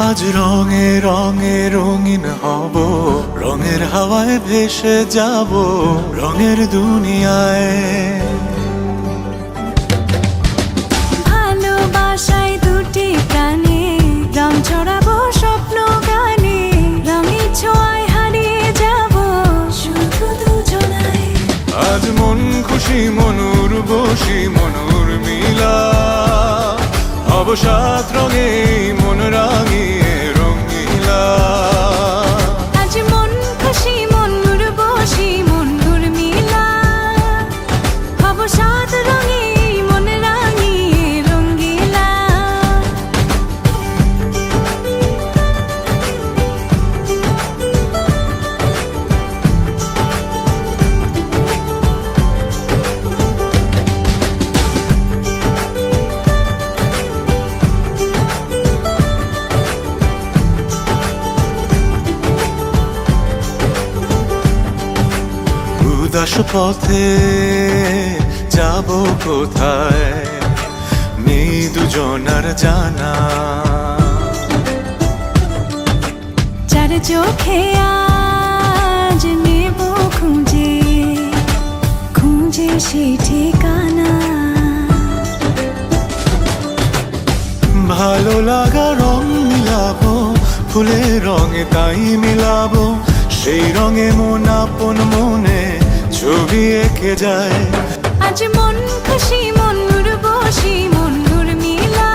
আজ রঙে রঙে রঙিন হব, রঙের হাওয়ায় ভেসে যাব রঙের দুনিয়ায়। ভালোবাসায় দুটি প্রাণে রং ছড়াবো স্বপ্ন গানে, রঙের ছোঁয়ায় হারিয়ে যাব শুধু দুজনায়। আজ মন খুশি মনুর বসি মনুর মিলা, হব সাত রঙে মন রাঙিয়ে রঙিলা। আজ মন খুশি মনুর বসি মনুর মিলা, হব সাত রঙে মন রাঙিয়ে রঙ্গিলা। উদাস পথে যাব কোথায়, নেই দুজনার জানা। চার চোখে আজ নেব খুঁজে খুঁজে সেই ঠিকানা। ভালো লাগা রং মিলাবো, ফুলের রঙে তাই মিলাবো, সেই রঙে মন আপন মনে ছবি এঁকে যায়। আজ মন খুশি মনুর বসি মনুর মিলা,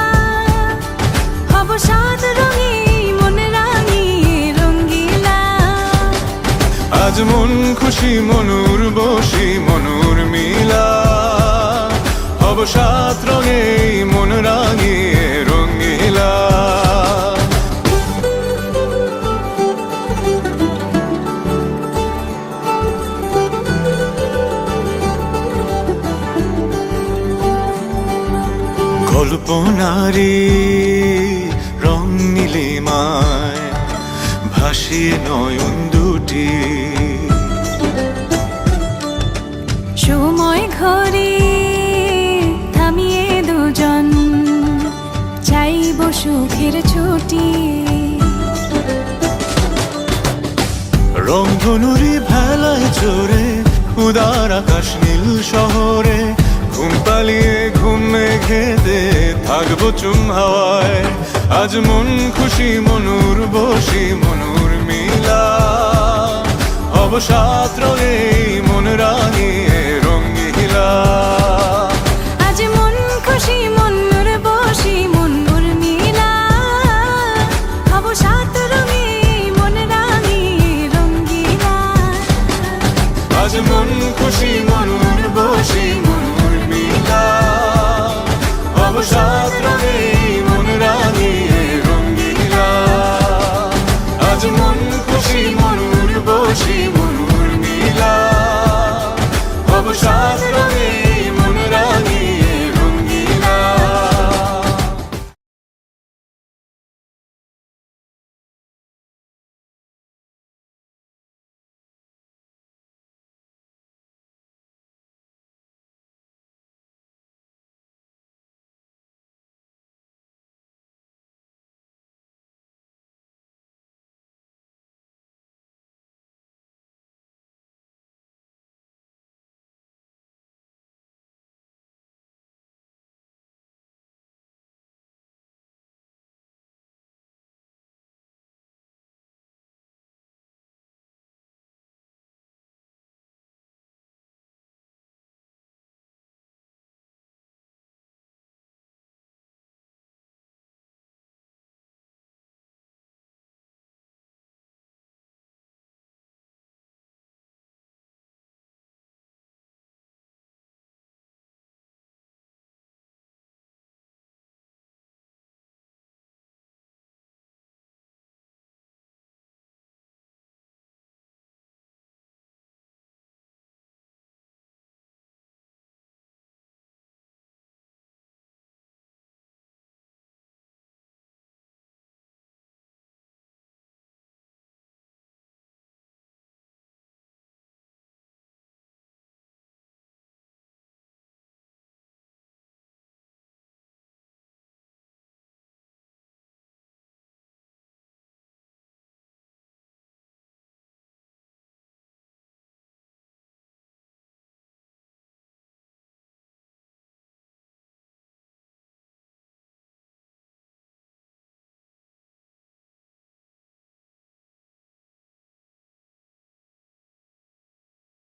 হব সাত রঙে মন রাঙিয়ে রঙ্গিলা। আজ মন খুশি মনুর বসি মনুর মিলা, হব সাত রঙে মন রাঙিয়ে রঙিলা। কল্পনারি রং নীলিমায় ভাসিয়ে নয়ন দুটি, সময় ঘরে থামিয়ে দুজন চাইব সুখের ছুটি। রংধনুরি ভেলায় চড়ে উদার আকাশ নীল শহরে, ঘুম পালিয়ে ঘুম মেঘেতে থাকবো চুম হাওয়ায়। আজ মন খুশি মনুর বসি মনুর মিলা, হব সাত রঙে মন রাঙিয়ে রঙিলা।